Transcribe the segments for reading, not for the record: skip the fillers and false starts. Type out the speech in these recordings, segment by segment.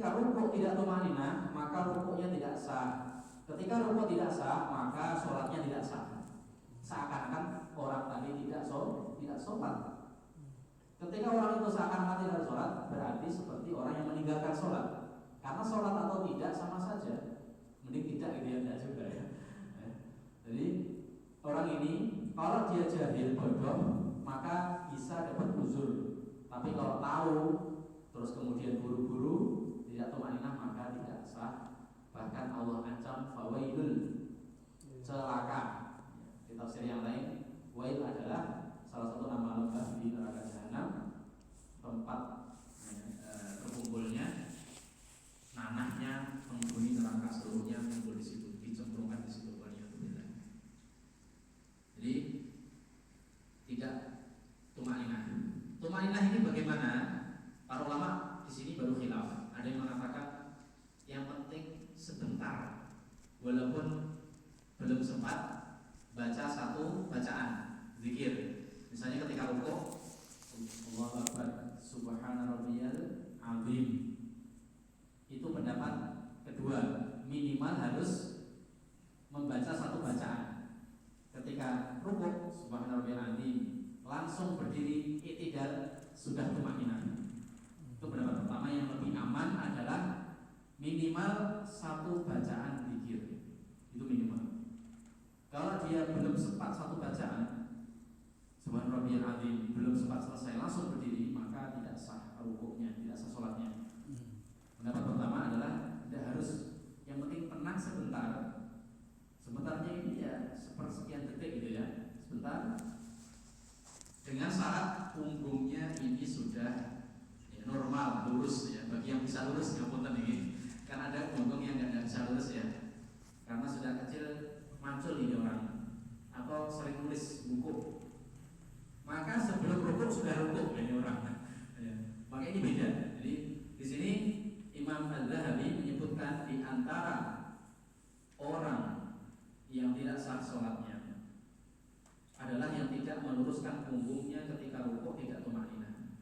ketika rukuk tidak tumanina, maka rukuknya tidak sah. Ketika rukuk tidak sah, maka sholatnya tidak sah. Seakan-akan orang tadi tidak sholat. Ketika orang itu seakan-akan tidak sholat, berarti seperti orang yang meninggalkan sholat. Karena sholat atau tidak sama saja. Mending tidak gitu ya, tidak juga ya. Jadi orang ini kalau dia jahil bodoh, maka bisa dapat uzur. Tapi kalau tahu terus kemudian buru-buru tidak tumanina, maka tidak sah. Bahkan Allah ancam fawailun, celaka. Di tafsir yang lain, wail adalah salah satu nama lembah di neraka jahanam, tempat berkumpulnya nanahnya penghuni neraka seluruhnya kumpul di situ, dicemplungkan di situ. Jadi tidak tumanina. Tumanina ini bagaimana? Para ulama di sini baru khilaf. Ada yang mengatakan yang penting sebentar, walaupun belum sempat baca satu bacaan zikir. Misalnya ketika rukuk, Allahu Akbar, Subhana Rabbiyal Azim. Itu pendapat kedua, minimal harus membaca satu bacaan. Ketika rukuk, Subhana Rabbiyal Azim, langsung berdiri i'tidal, sudah tumanina. Itu pendapat pertama. Yang lebih aman adalah minimal satu bacaan zikir. Itu minimal. Kalau dia belum sempat satu bacaan Subhan Rabbiyal Azim, belum sempat selesai langsung berdiri, maka tidak sah rukuknya, tidak sah sholatnya. Pendapat pertama adalah tidak harus, yang penting tenang sebentar. Sebentarnya ini ya sepersekian detik gitu ya, sebentar. Dengan syarat punggungnya ini sudah ya, normal, lurus ya. Bagi yang bisa lurus, ngapunten ini. Kan ada punggung yang nggak bisa lurus ya, karena sudah kecil mancul ini orang, atau sering nulis buku. Maka sebelum rukuk sudah rukuk ini orang. Ya. Maka ini beda. Jadi di sini Imam Az-Zahabi menyebutkan di antara orang yang tidak sah sholatnya adalah yang tidak meluruskan punggungnya ketika rukuk, tidak tumanina.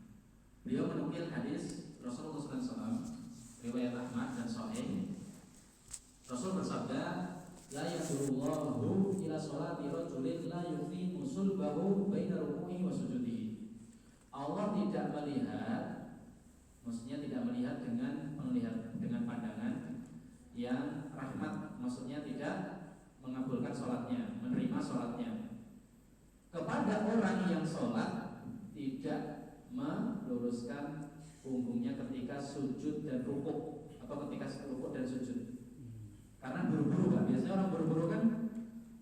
Beliau menukil hadis Rasulullah SAW riwayat Ahmad dan Sahih. Rasul bersabda, la yasurullahu ila sholati rajulin la yuqimu sulbahu baina ruku'ihi wa sujudihi. Allah tidak melihat, maksudnya tidak melihat dengan pandangan yang rahmat, maksudnya tidak mengabulkan sholatnya, menerima sholatnya, kepada orang yang sholat tidak meluruskan punggungnya ketika sujud dan rukuk, atau ketika rukuk dan sujud. Karena buru-buru kan, biasanya orang buru-buru kan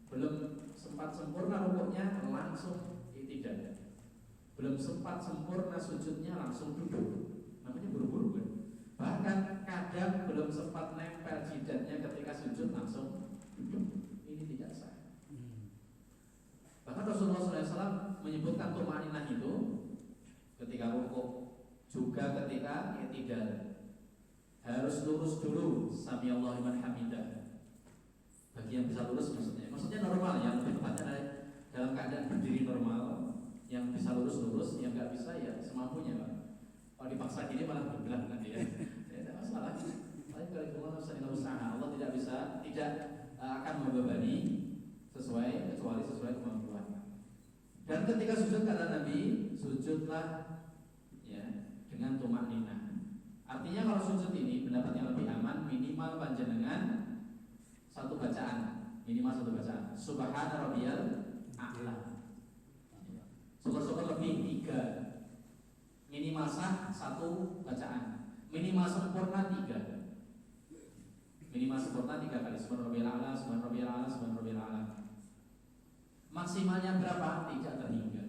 belum sempat sempurna rukuknya langsung i'tidal, belum sempat sempurna sujudnya langsung duduk, namanya buru-buru kan. Bahkan kadang belum sempat nempel jidatnya ketika sujud langsung duduk, ini tidak sah. Bahkan Rasulullah SAW menyebutkan tumaninah itu ketika rukuk, juga ketika i'tidal harus lurus dulu, sami Allahu liman hamidah. Bagi yang bisa lurus maksudnya normal ya, lebih tepatnya dalam keadaan berdiri normal. Yang bisa lurus, yang nggak bisa ya semampunya Pak. Kalau dipaksa gini malah berbelah nanti ya. Ya tidak masalah. Tapi kalau Allah tidak akan membebani kecuali sesuai kemampuan. Dan ketika sujud kata Nabi, sujudlah ya dengan tumanina. Artinya kalau sujud ini pendapat yang lebih aman, minimal panjenengan satu bacaan, Subhana Rabbiyal A'la. Syukur-syukur lebih 3, minimal sah satu bacaan, minimal sempurna 3. Minimal sempurna 3 kali Subhana Rabbiyal A'la, Subhana Rabbiyal A'la, Subhana Rabbiyal A'la. Maksimalnya berapa? Tidak terhingga.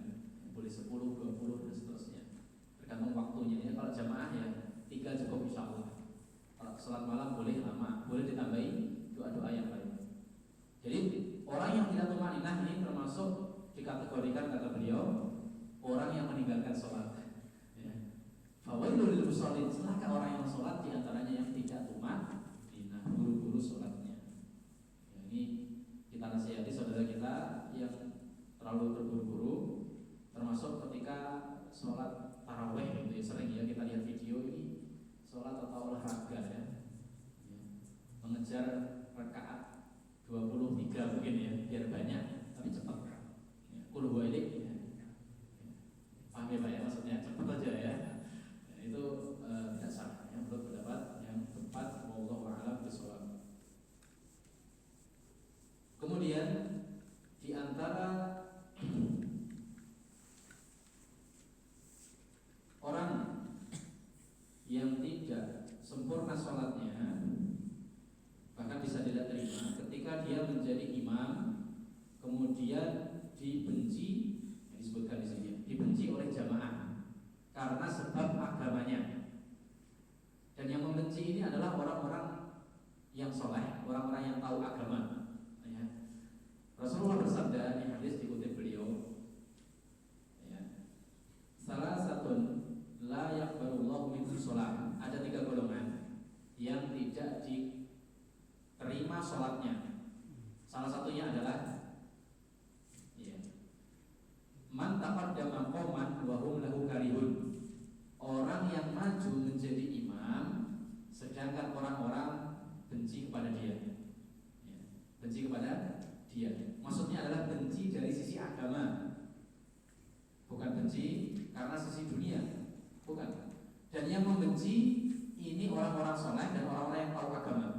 Boleh 10, 20 dan seterusnya. Tergantung waktunya ya. Kalau jamaah ya 3 cukup insya Allah. Kalau sholat malam boleh lama, boleh ditambahi doa-doa yang lain. Jadi orang yang tidak tumanina ini termasuk dikategorikan kata beliau orang yang meninggalkan sholat. Ya. Fawailul lil musallin, celaka orang yang sholat, diantaranya yang tidak tumanina, buru-buru sholatnya. Ya, ini kita nasihati saudara kita yang terlalu terburu-buru, termasuk ketika sholat taraweh itu ya, sering ya kita lihat video ini sholat atau olahraga ya. mengejar rakaat 23 mungkin ya, biar banyak tapi cepat. Qul huwa ahad ya. Paham ya Pak ya, maksudnya cepat aja ya. Itu tidak sah ya, menurut pendapat yang tepat, wallahu a'lam bishawab. Kemudian di antara orang yang tidak sempurna sholatnya, bahkan bisa tidak terima ketika dia menjadi imam kemudian dibenci, yang disebutkan di sini, dibenci oleh jamaah karena sebab agamanya. Dan yang membenci ini adalah orang-orang yang soleh, orang-orang yang tahu agama ya. Rasulullah bersabda di hadis dikutip beliau ya, salah satu la yaqbalullahu minhu sholat. Ada 3 golongan yang tidak diterima sholatnya. Salah satunya adalah ya, man taqaddama qauman wa hum lahu karihun. Orang yang maju menjadi imam sedangkan orang-orang benci kepada dia ya, benci kepada dia. Maksudnya adalah benci dari sisi agama, bukan benci karena sisi dunia, bukan. Dan yang membenci ini orang-orang soleh dan orang-orang yang tahu agama.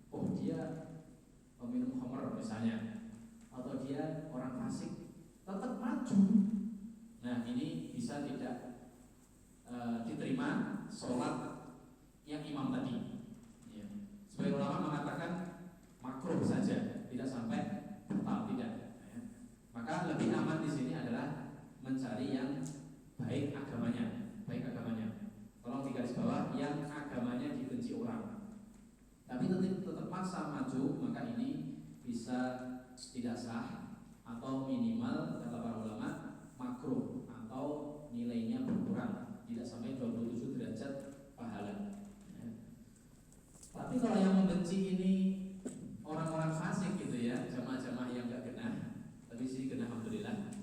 Oh, dia peminum khamr misalnya, atau dia orang fasik, tetap maju. Nah, ini bisa tidak diterima sholat yang imam tadi ya. Sebagai ulama mengatakan makruh saja, tidak sampai batal, tidak ya. Maka lebih aman di sini adalah mencari yang baik agamanya, baik agamanya. Tolong digaris bawah, yang agamanya dibenci orang tapi tetap maksa maju, maka ini bisa tidak sah atau minimal kata para ulama makruh atau nilainya berkurang, tidak sampai 27 derajat pahala ya. Tapi kalau yang membenci ini orang-orang fasik gitu ya, jamaah-jamaah yang gak genah, tapi sih genah alhamdulillah.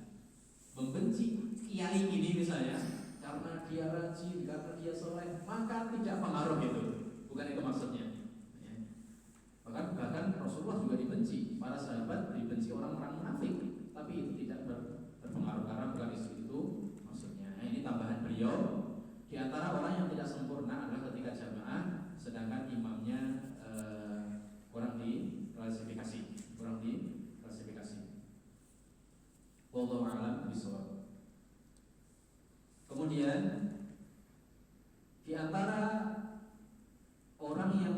Membenci kiai ini misalnya karena dia rajin, karena dia soleh, maka tidak pengaruh itu, bukan itu maksudnya ya. Bahkan Rasulullah juga dibenci, para sahabat dibenci orang-orang munafik, tapi itu tidak berpengaruh karena bukan itu maksudnya. Nah, ini tambahan beliau. Di antara orang yang tidak sempurna adalah ketika jamaah sedangkan imamnya kurang diklasifikasi. Wallahu a'lam bishawab. Kemudian di antara orang yang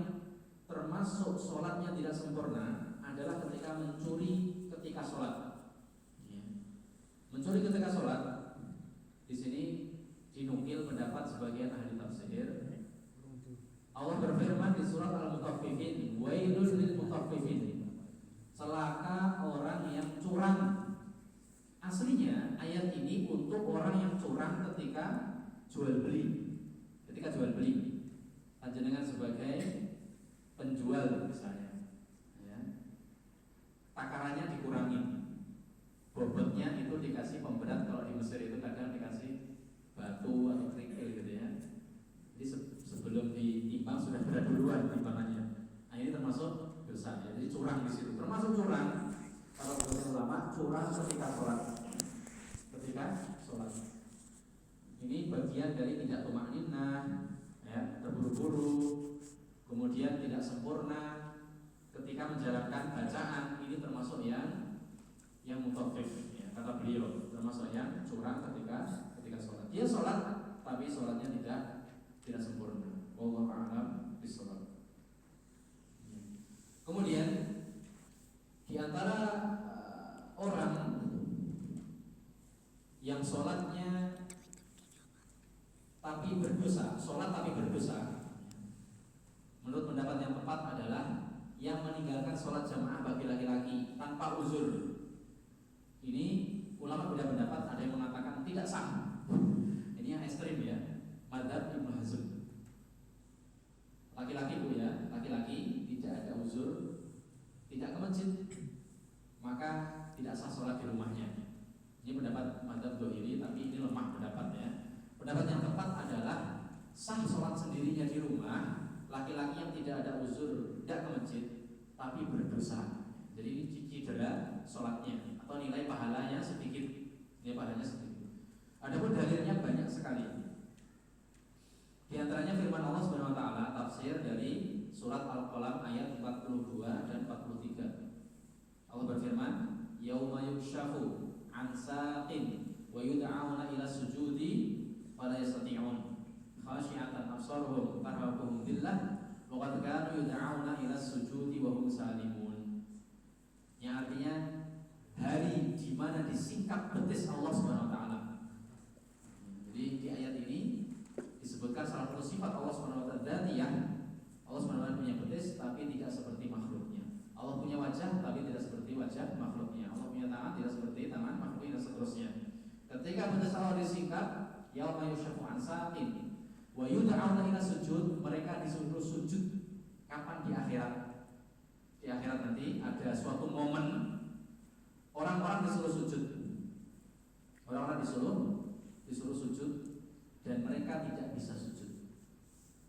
termasuk sholatnya tidak sempurna adalah ketika mencuri ketika sholat ya. Mencuri ketika sholat di sini dinukil pendapat sebagian ahli tafsir. Allah berfirman di surat Al-Mutaffifin, wailul lil mutaffifin, celaka orang yang curang. Aslinya ayat ini untuk orang yang curang ketika jual beli. Ketika jual beli, panjenengan sebagai penjual misalnya ya, takarannya dikurangi, bobotnya itu dikasih pemberat. Kalau di Mesir itu kadang dikasih batu atau kerikil gitu ya. Jadi sebelum ditimbang sudah berat duluan timbangannya. Nah, ini termasuk dosa ya. Jadi curang di situ, termasuk curang. Kalau menurut ulama curang ketika sholat. Ini bagian dari tidak tumakninah ya, terburu-buru, kemudian tidak sempurna ketika menjalankan bacaan. Ini termasuk yang mutaffif ya, kata beliau, termasuk yang curang ketika sholat. Dia sholat tapi sholatnya tidak sempurna. Wallahu a'lam bishawab. Kemudian di antara orang yang sholatnya tapi berdosa, sholat tapi berdosa, menurut pendapat yang tepat adalah yang meninggalkan sholat jamaah bagi laki-laki tanpa uzur. Ini ulama beda pendapat, ada yang mengatakan tidak sah. Ini yang ekstrim ya, madzhab Ibnu Hazm. Laki-laki bu ya, laki-laki tidak ada uzur, tidak ke masjid, maka tidak sah sholat di rumahnya. Ini pendapat madzhab Dzahiri, tapi ini lemah pendapatnya. Pendapat yang tepat adalah sah sholat sendirinya di rumah, laki-laki yang tidak ada uzur tidak ke masjid tapi berdosa, jadi ini cedera sholatnya atau nilai pahalanya sedikit, nilai pahalanya sedikit. Adapun dalilnya banyak sekali. Di antaranya firman Allah Subhanahu wa taala tafsir dari surat Al-Qalam ayat 42 dan 43. Allah berfirman, "Yauma yukshafu an saqin wa yud'auna ila sujudi fala yastati'un khashi'atan absaruhum tarhaquhum dhillah wa qad kanu yud'auna ila sujudi wa hum salimun." Yang artinya hari di mana disingkap betis Allah Subhanahu wa taala. Jadi di ayat ini disebutkan salah satu sifat Allah Subhanahu wa taala dzatiyah. Allah Subhanahu wa taala punya betis tapi tidak seperti makhluknya. Allah punya wajah tapi tidak seperti wajah makhluknya. Allah punya tangan tidak seperti tangan makhluknya dan seterusnya. Ketika betis Allah disingkap, yauma yusyaffu an saqin wa yud'auna ila sujud, mereka disuruh sujud. Kapan? Di akhirat. Di akhirat nanti ada suatu momen orang-orang disuruh sujud. Orang-orang disuruh sujud dan mereka tidak bisa sujud.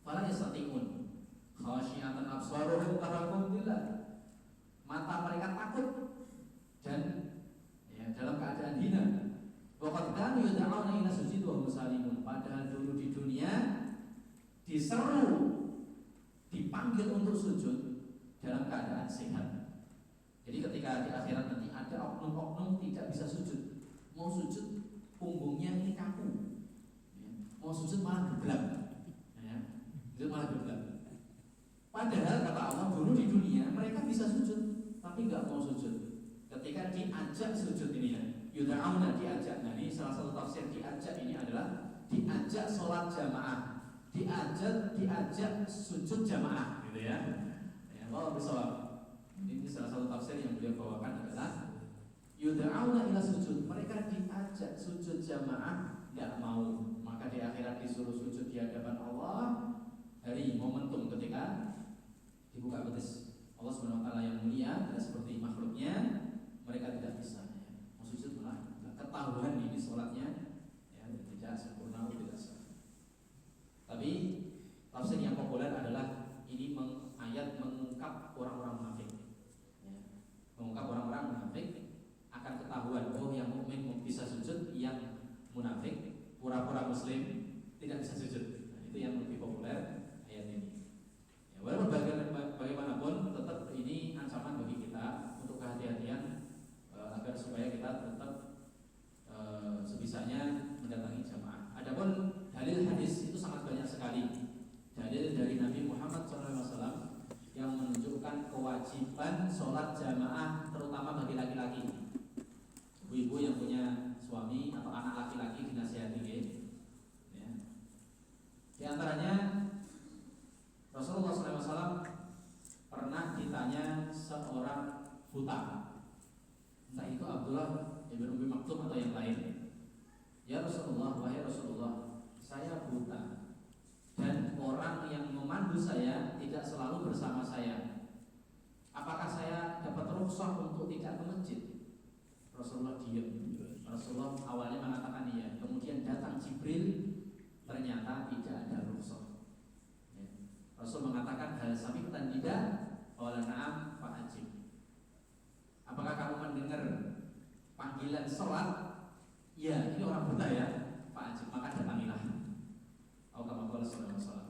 Fala yastati'un khasyiatan absaruhum tarhaquhum dhillah. Mata mereka takut dan dalam keadaan hina. Waqad kanu yud'auna ila sujud wa hum salimun. Padahal dulu di dunia diseru, dipanggil untuk sujud dalam keadaan sehat. Jadi ketika di akhirat nanti ada oknum-oknum tidak bisa sujud. Mau sujud punggungnya ini kaku. Mau sujud malah geblak. Sujud malah geblak. Padahal kata Allah dulu di dunia mereka bisa sujud tapi nggak mau sujud. Ketika diajak sujud ini ya, yud'auna diajak. Nah ini salah satu tafsir diajak ini adalah diajak sholat jamaah, diajak sujud jamaah, gitu ya. Allah bersawab. Ini salah satu tafsir yang beliau bawakan adalah yud'auna ila sujud. Mereka diajak sujud jamaah nggak mau, maka di akhirat disuruh sujud di hadapan Allah. Hari momentum ketika dibuka betis Allah Subhanahu wa taala yang mulia, tidak seperti makhluknya, mereka tidak bisa mau sujud malah ketahuan ini sholatnya tidak sempurna, tidak sah. Tapi tafsir yang populer adalah ini ayat mengungkap orang-orang munafik. Mengungkap orang-orang munafik akan ketahuan, oh yang mukmin bisa sujud, yang munafik pura-pura muslim tidak bisa sujud. Nah, itu yang lebih populer ayat ini. Walaupun bagaimanapun tetap ini ancaman bagi kita untuk kehati-hatian agar supaya kita tetap sebisanya mendatangi jamaah. Adapun dalil hadis itu sangat banyak sekali. Dalil dari Nabi Muhammad SAW yang menunjukkan kewajiban sholat jamaah terutama bagi laki-laki. Ibu-ibu yang punya suami atau anak laki-laki dinasihati ya. Di antaranya Rasulullah SAW pernah ditanya seorang buta, entah itu Abdullah ibn Umi Maktum atau yang lain. Ya Rasulullah, wahai Rasulullah, saya buta dan orang yang memandu saya tidak selalu bersama saya. Apakah saya dapat rukhsah untuk tidak ke masjid? Rasulullah diam. Rasulullah awalnya mengatakan iya, kemudian datang Jibril, ternyata tidak ada rukhsah. Rasul mengatakan hal sami'tan nida qala na'am fa'ajib. Apakah kamu mendengar panggilan salat? Ya, ini orang buta ya. Fa'ajib, maka datangilah. Atau kama qala sallallahu alaihi wasallam.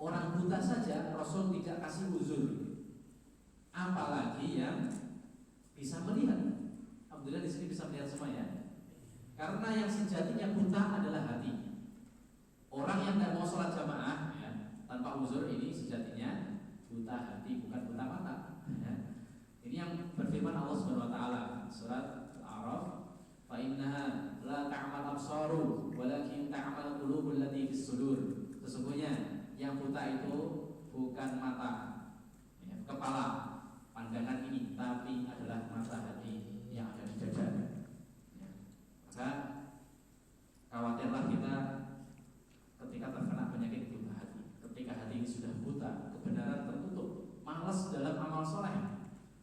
Orang buta saja Rasul tidak kasih uzur. Apalagi yang bisa melihat. Alhamdulillah di sini bisa melihat semua ya. Karena yang sejatinya buta adalah hati. Orang yang tidak mau sholat jamaah tanpa uzur ini sejatinya buta hati, bukan buta mata. Ini yang berfirman Allah Subhanahu wa taala surat Al-A'raf, fa innaha la ta'mal absaru walakin ta'mal qulubul lati fis sudur. Sesungguhnya yang buta itu bukan mata, kepala, pandangan ini, tapi adalah mata hati yang ada di dada. Maka khawatirlah kita ketika terkena penyakit buta hati. Ketika hati ini sudah buta, kebenaran tertutup, malas dalam amal soleh,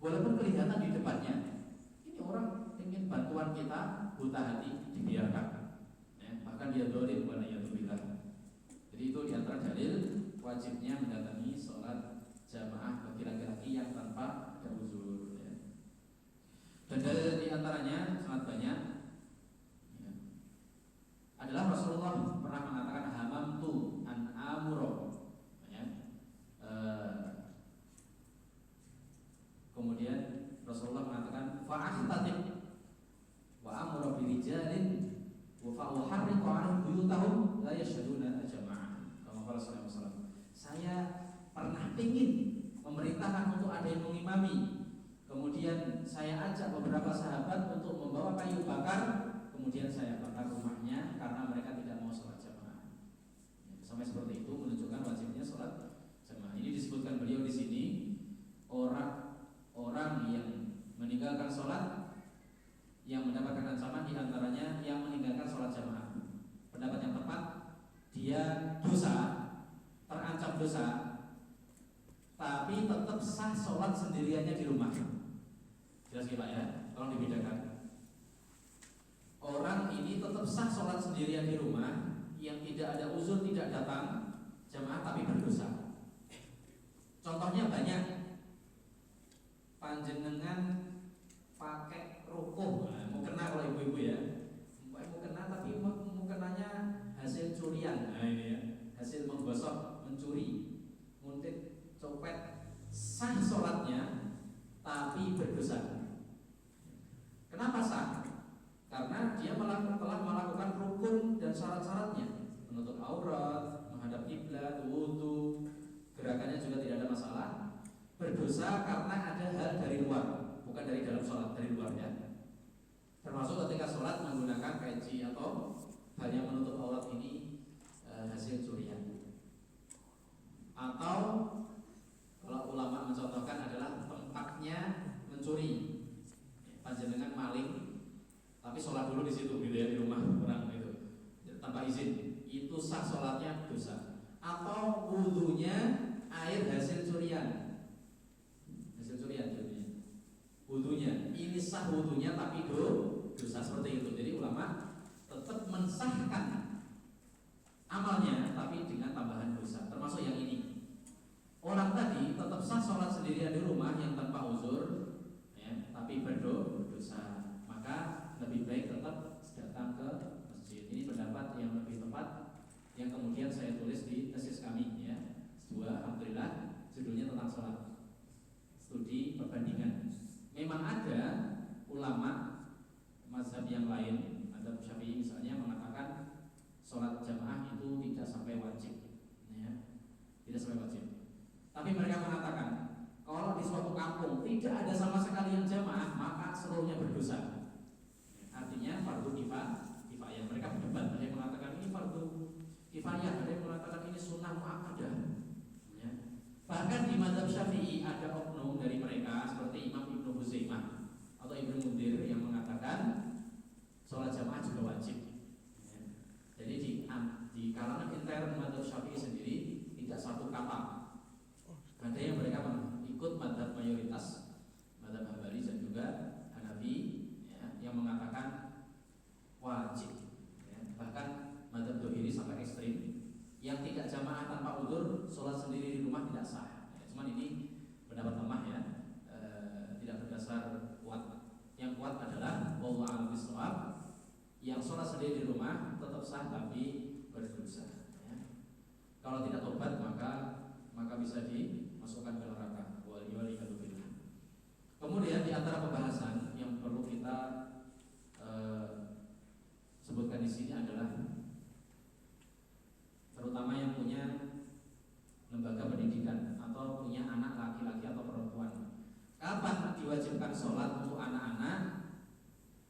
walaupun kelihatan di depannya, ini orang ingin bantuan kita, buta hati dibiarkan, bahkan dia dolim, waliyadzubillah. Jadi itu diantara dalil wajibnya mendatangi sholat jamaah bagi laki-laki yang tanpa ada uzur ya. Dan dari antaranya sangat banyak ya, adalah Rasulullah pernah mengatakan hamamtu an amuro ya. Kemudian Rasulullah mengatakan fa'ahtatib wa amuro birijalin wa fa'uharriqu alaihim buyutahum la yashhaduna jama'ah. Kama qala sallallahu alaihi wasallam. Saya pernah ingin memerintahkan untuk ada yang mengimami. Kemudian saya ajak beberapa sahabat untuk membawa kayu bakar, kemudian saya bakar rumahnya karena mereka tidak mau sholat jamaah. Sampai seperti itu menunjukkan wajibnya sholat jamaah. Ini disebutkan beliau di sini orang yang meninggalkan sholat yang mendapatkan ancaman diantaranya yang meninggalkan sholat jamaah. Pendapat yang tepat dia dosa, terancam dosa, tapi tetap sah sholat sendiriannya di rumah. Jelas ya Pak ya, tolong dibedakan. Orang ini tetap sah sholat sendirian di rumah, yang tidak ada uzur tidak datang jamaah tapi berdosa. Contohnya banyak. Panjenengan pakai rukuh, mau kena kalau ibu-ibu ya, mau kena tapi mau kenanya hasil curian. Nah ini ya, hasil menggosok, mencuri, nguntit, copet, sah sholatnya tapi berdosa. Kenapa sah? Karena dia telah melakukan rukun dan syarat-syaratnya, menutup aurat, menghadap kiblat, wudu, gerakannya juga tidak ada masalah. Berdosa karena ada hal dari luar, bukan dari dalam sholat, dari luar ya. Termasuk ketika sholat menggunakan peci atau hal yang menutup aurat ini hasil curian. Atau kalau ulama mencontohkan adalah tempatnya mencuri, panjenengan maling, tapi sholat dulu di situ gitu ya, di rumah orang itu tanpa izin, itu sah sholatnya dosa. Atau wudunya air hasil curian, wudunya ini sah wudunya tapi dosa seperti itu. Jadi ulama tetap mensahkan amalnya tapi dengan tambahan dosa. Termasuk yang ini, orang tadi tetap sah sholat sendirian di rumah yang tanpa uzur ya, tapi berdosa, maka lebih baik tetap datang ke masjid. Ini pendapat yang lebih tepat yang kemudian saya tulis di tesis kami ya, alhamdulillah, judulnya tentang sholat, studi perbandingan. Memang ada ulama mazhab yang lain, ada Syafi'i misalnya, mengatakan sholat jamaah itu tidak sampai wajib ya, tidak sampai wajib. Tapi mereka mengatakan kalau di suatu kampung tidak ada sama sekali yang jamaah, maka seluruhnya berdosa. Artinya fardu kifayah. Mereka berdebat, ada yang mengatakan ini fardu kifayah, ada yang mengatakan ini sunnah muakkadah ya. Bahkan di mazhab Syafi'i ada oknum dari mereka seperti Imam Ibnu Huzaimah atau Ibnu Mundir yang mengatakan sholat jamaah juga wajib ya. Jadi di kalangan intern mazhab Syafi'i sendiri tidak satu kata. Ada yang mereka ikut mazhab mayoritas, mazhab Hambali dan juga Hanafi ya, yang mengatakan wajib ya. Bahkan mazhab Dohiri sampai ekstrim, yang tidak jamaah tanpa udzur sholat sendiri di rumah tidak sah ya. Cuman ini pendapat lemah ya, tidak berdasar kuat. Yang kuat adalah wallahu a'lam bishawab, yang sholat sendiri di rumah tetap sah tapi berdosa ya. Kalau tidak tobat maka bisa dimasukkan ke neraka. Kemudian di antara pembahasan yang perlu kita sebutkan di sini adalah terutama yang punya lembaga pendidikan atau punya anak laki-laki atau perempuan. Kapan diwajibkan sholat untuk anak-anak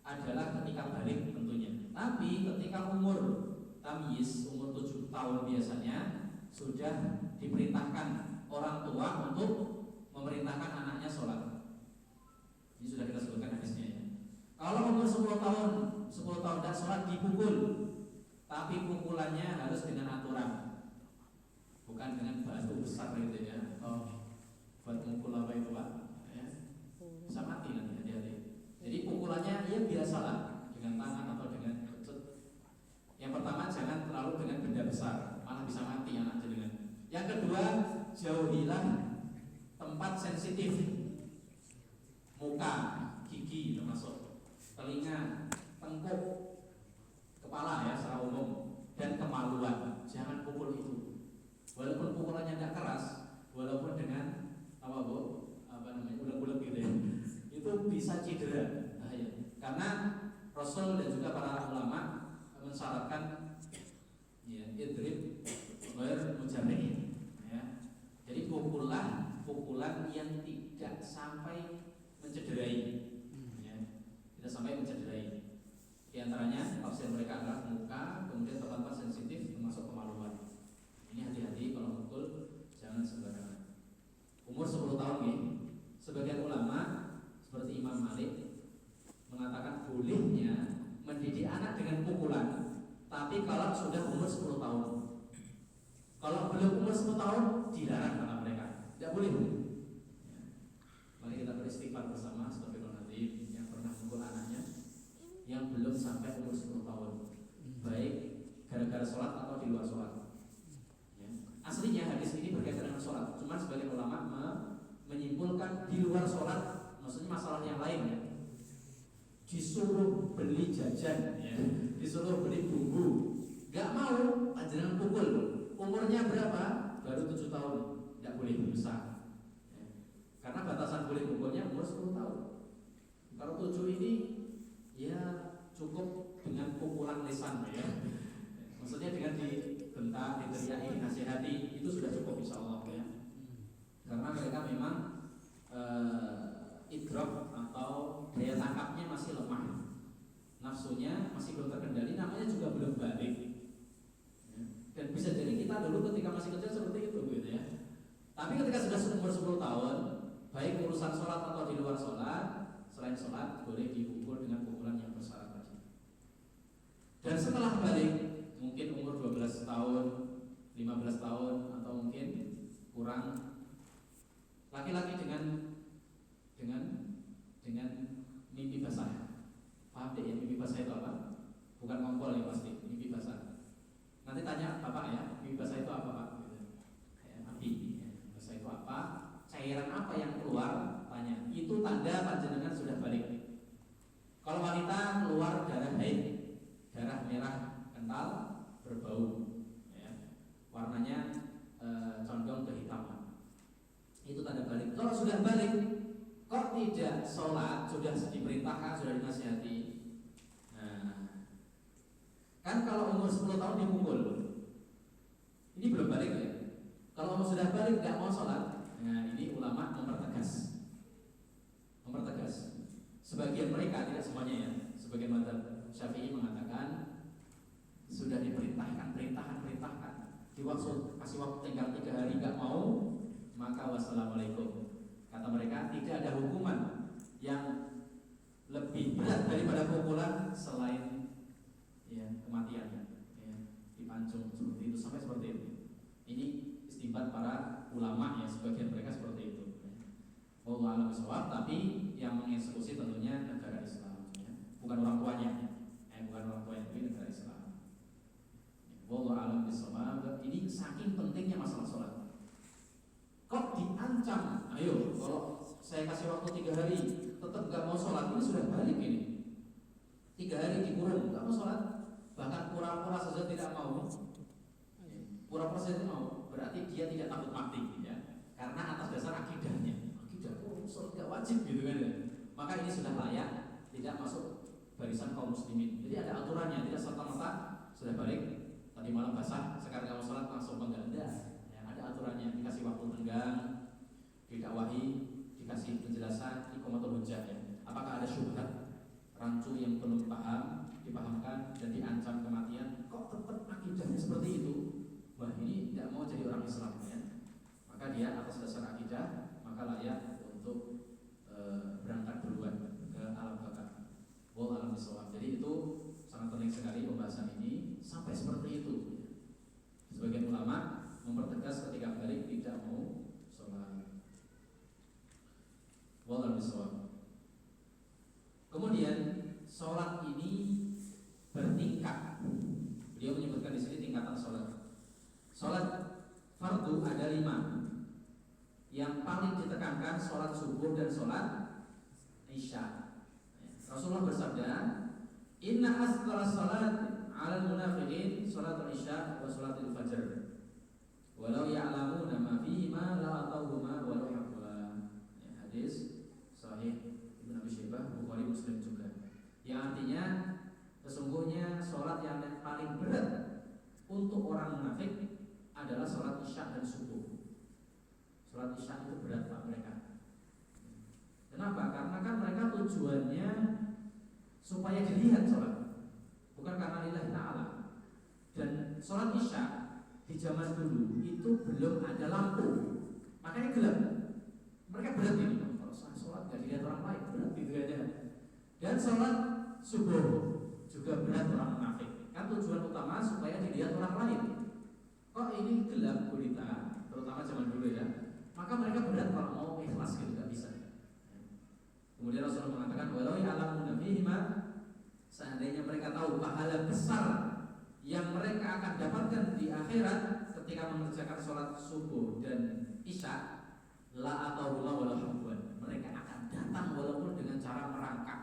adalah ketika balik tentunya. Tapi ketika umur tamyiz, umur 7 tahun biasanya sudah diperintahkan orang tua untuk memerintahkan anaknya sholat. Ini sudah kita sebutkan hadisnya ya. Kalau umur 10 tahun tidak sholat dipukul, tapi pukulannya harus dengan aturan, bukan dengan batu besar gitu ya. Oh, buat mukul apa itu Pak? Ya, bisa mati nanti, hati-hati. Jadi pukulannya ya biasalah, dengan tangan atau dengan kecut. Yang pertama jangan terlalu dengan benda besar, malah bisa mati anak jenengan. Yang kedua, jauhilah tempat sensitif, muka, gigi termasuk, telinga, tengkuk, kepala ya secara umum, dan kemaluan. Jangan pukul itu. Walaupun pukulannya tidak keras, walaupun dengan uleg-uleg gitu ya, itu bisa cedera, bahaya. Karena Rasul dan juga para ulama mensyaratkan ya, idrib ghair mujarrih ya. Jadi pukulan yang tidak sampai mencederai ya. Tidak sampai mencederai. Di antaranya tafsir mereka adalah muka, kemudian tempat sensitif termasuk kemaluan. Ini hati-hati kalau mukul, jangan sembarangan. Umur 10 tahun nih, sebagian ulama seperti Imam Malik mengatakan bolehnya mendidik anak dengan pukulan, tapi kalau sudah umur 10 tahun. Kalau belum umur 10 tahun dilarang kata mereka, tidak boleh. Ya. Mari kita beristighfar bersama sebagai Nabi yang pernah mukul anaknya yang belum sampai umur 10 tahun, baik gara-gara sholat atau di luar sholat. Ya. Aslinya hadis ini berkaitan dengan sholat, cuma sebagian ulama menyimpulkan di luar sholat, maksudnya masalah yang lain ya. Disuruh beli jajan ya, disuruh beli bumbu, gak mau, panjenengan pukul. Umurnya berapa? Baru 7 tahun, tidak boleh besar ya. Karena batasan boleh pukulnya umur 10 tahun. Kalau 7 ini ya cukup dengan pukulan lisan ya. Maksudnya dengan dibentak, diteriaki, dinasihati, itu sudah cukup insya Allah ya. Karena mereka memang idrok atau daya tangkapnya masih lemah, nafsunya masih belum terkendali, namanya juga belum balik ya. Dan bisa jadi kita dulu ketika masih kecil seperti itu gitu ya. Tapi ketika sudah umur 10 tahun, baik urusan sholat atau di luar sholat, selain sholat boleh dipukul dengan pukulan yang bersyarat tadi. Dan setelah balik, mungkin umur 12 tahun, 15 tahun atau mungkin kurang, laki-laki dengan mimpi basah. Paham deh ya, mimpi basah itu apa? Bukan ngompol ya pasti, mimpi basah. Nanti tanya bapak ya, mimpi basah itu apa pak? Kayak api. Ya. Basah itu apa? Cairan apa yang keluar? Tanya. Itu tanda panjenengan sudah balik. Kalau wanita keluar darah haid, darah merah kental berbau, ya. Warnanya condong kehitaman. Itu tanda balik. Kalau sudah balik, kok tidak sholat, sudah diperintahkan, sudah dinasihati. Nah, kan kalau umur 10 tahun dipukul, ini belum balik ya. Kalau umur sudah balik nggak mau sholat, nah ini ulama mempertegas. Sebagian mereka, tidak semuanya ya, sebagian mazhab Syafi'i mengatakan sudah diperintahkan, di waktu kasih waktu tinggal 3 hari nggak mau, maka wassalamualaikum. Kata mereka tidak ada hukuman yang lebih berat daripada pukulan selain ya, kematian ya, dipancung seperti itu, sampai seperti itu. Ini istinbat para ulama ya, sebagian mereka seperti itu. Wallahu a'lam bishawab, tapi yang mengeksekusi tentunya negara Islam ya. Bukan orang tuanya. Bukan orang tuanya, tapi negara Islam. Wallahu a'lam bishawab. Ini saking pentingnya masalah sholat. Kok diancam? Ayo, kalau saya kasih waktu 3 hari tetap gak mau sholat, ini sudah balik ini. 3 hari dikurung, gak mau sholat, bahkan pura-pura saja tidak mau. Pura-pura saja tidak mau, berarti dia tidak takut mati ya. Karena atas dasar akidahnya, sholat gak wajib gitu kan ya. Maka ini sudah layak, tidak masuk barisan kaum muslimin. Jadi ada aturannya, tidak serta-merta sudah balik, tadi malam basah, sekarang gak mau sholat langsung mengganda. Ada aturannya, dikasih waktu tenggang, didakwahi, dikasih penjelasan, iqamatul hujjah ya. Apakah ada syubhat, rancu yang belum paham, dipahamkan dan diancam kematian, kok tetap akidahnya seperti itu? Wah, ini tidak mau jadi orang Islam ya. Maka dia atas dasar akidah, maka layak untuk berangkat duluan ke alam bakar. Wallahu a'lam bishawab. Jadi itu sangat penting sekali pembahasan ini sampai seperti itu. Sebagian ulama mempertegas ketika balik tidak mau sholat. Wallahu bishawab. Kemudian sholat ini bertingkat. Beliau menyebutkan di sini tingkatan sholat. Sholat fardu ada 5. Yang paling ditekankan sholat subuh dan sholat isya. Rasulullah bersabda, inna asqala sholat 'alal munafiqin sholatul isya wa sholatul fajr. Walau ya'lamuna ma fihi ma la atawhuma walau habwa. Hadis sahih Ibnu Abi Syaibah, Bukhari, Muslim juga. Yang artinya sesungguhnya sholat yang paling berat untuk orang munafik adalah sholat isya dan subuh. Sholat isya itu berat Pak mereka. Kenapa? Karena kan mereka tujuannya supaya dilihat sholat, bukan karena lillahi ta'ala. Dan sholat isya di zaman dulu itu belum ada lampu, makanya gelap. Mereka berat ini, kalau sholat nggak dilihat orang lain, berat gitu aja. Dan sholat subuh juga berat orang munafik. Kan tujuan utama supaya dilihat orang lain. Kok ini gelap gulita, terutama zaman dulu ya. Maka mereka berat kalau mau ikhlas gitu, nggak bisa. Kemudian Rasulullah mengatakan, walau ya'lamuna fihi ma, seandainya mereka tahu pahala besar yang mereka akan dapatkan di akhirat ketika mengerjakan sholat subuh dan isya, la atauhuma walau habwan, mereka akan datang walaupun dengan cara merangkak.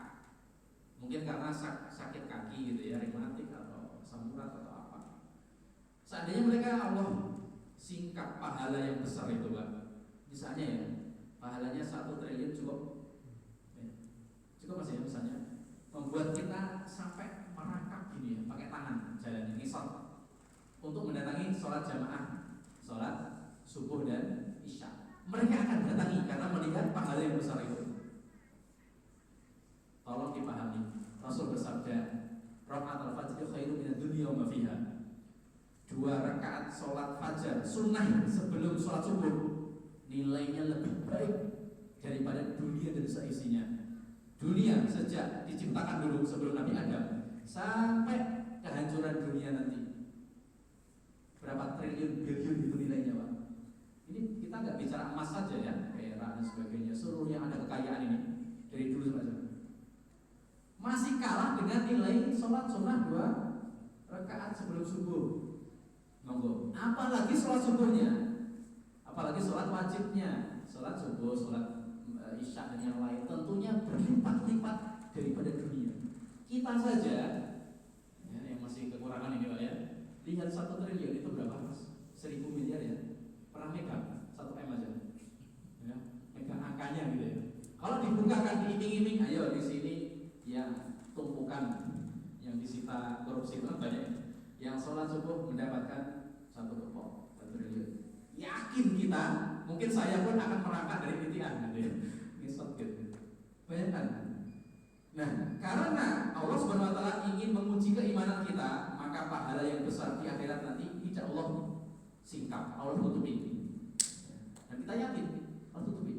Mungkin karena sakit kaki gitu ya, rematik atau asam urat atau apa. Seandainya mereka Allah singkat pahala yang besar itu Pak, misalnya ya, pahalanya 1 triliun cukup masih ya, misalnya membuat kita sampai merangkak gini ya, pakai tangan jalan ini untuk mendatangi sholat jamaah, sholat subuh dan isya. Mereka akan datangi karena melihat pahala yang besar itu. Tolong dipahami, Rasul bersabda, raka'atul fajr khairu minad dunya wa ma fiha. 2 rakaat sholat fajar sunnah sebelum sholat subuh nilainya lebih baik daripada dunia dan seisinya. Dunia sejak diciptakan dulu sebelum Nabi Adam sampai kehancuran dunia nanti, berapa triliun biliun itu nilainya Pak. Ini kita nggak bicara emas saja ya, perak dan sebagainya, seluruh yang ada kekayaan ini dari dulu sampai sekarang masih kalah dengan nilai sholat sunnah 2 rakaat sebelum subuh. Monggo, apalagi sholat subuhnya, apalagi sholat wajibnya, sholat subuh, sholat isya dan yang lain, tentunya berlipat-lipat daripada dunia. Kita saja ya, yang masih kekurangan ini Pak ya, lihat 1 triliun itu berapa Mas? 1000 miliar ya, pernah megang 1 M aja ya, megang angkanya gitu ya. Kalau dibukakan diiming-iming, ayo di sini yang tumpukan yang disita korupsi itu banyak. Yang sholat subuh mendapatkan 1 kepok 1 triliun. Yakin kita, mungkin saya pun akan merangkak dari titian gitu ya. Ngisot gitu. Bayangkan. Nah, karena Allah Subhanahu wa taala ingin menguji keimanan kita, maka pahala yang besar di akhirat nanti tidak Allah singkap, Allah tutupi. Dan kita yakin Allah tutupi.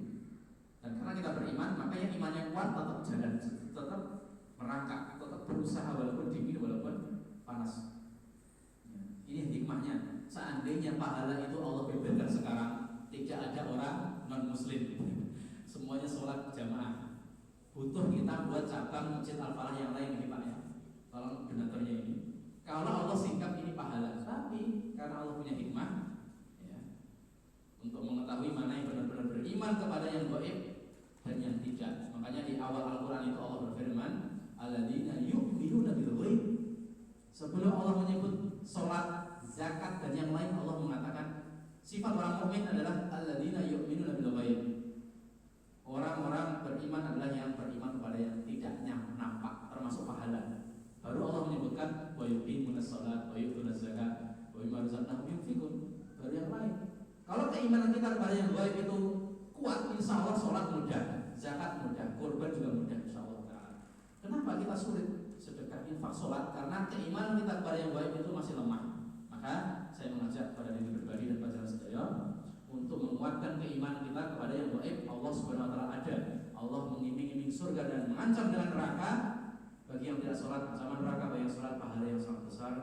Dan karena kita beriman, maka yang iman yang kuat tetap jalan, tetap merangkak, tetap berusaha walaupun dingin, walaupun panas. Ini hikmahnya. Seandainya pahala itu Allah beberkan sekarang, tidak ada orang non-muslim, semuanya sholat jamaah. Butuh kita buat cabang masjid Al-Falah yang lain ini Pak ya, tolong donaturnya ini. Kalau Allah singkap ini pahala, tapi karena Allah punya hikmah ya, untuk mengetahui mana yang benar-benar beriman kepada yang gaib dan yang tidak. Makanya di awal Al-Quran itu Allah berfirman, alladzina yu'minuna bil ghaib. Sebelum Allah menyebut sholat, zakat dan yang lain, Allah mengatakan sifat orang mukmin adalah alladzina yu'minuna bil ghaib. Orang-orang beriman adalah yang beriman kepada yang tidak nampak, termasuk pahala. Baru Allah menyebutkan wa yuqimunas shalat wa yutuna zakat wa mimma razaqnahum yunfiqun. Baru yang lain. Kalau keimanan kita kepada yang gaib itu kuat, insya Allah sholat mudah, zakat mudah, kurban juga mudah insya Allah. Kenapa kita sulit sedekah, infak, sholat? Karena keimanan kita kepada yang gaib itu masih lemah. Maka saya mengajak pada diri pribadi dan pelajaran sedaya untuk menguatkan keimanan kita kepada yang gaib. Allah Subhanahu wa taala ada. Allah mengiming-iming surga dan mengancam dengan neraka. Bagi yang tidak sholat, ancaman neraka. Bagi yang sholat, pahala yang sangat besar.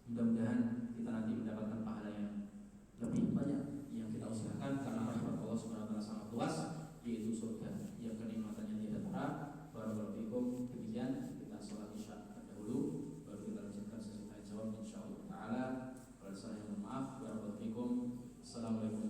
Mudah-mudahan kita nanti mendapatkan pahala yang lebih banyak yang kita usahakan, karena rahmat Allah Subhanahu wa taala sangat luas, yaitu surga yang kenikmatannya tiada tara. Barakallahu fikum. Demikian kita sholat isya dahulu, baru kita lanjutkan sesi tanya jawab insyaallah taala. Kalau saya mohon maaf. Barakallahu fikum. Wassalamualaikum.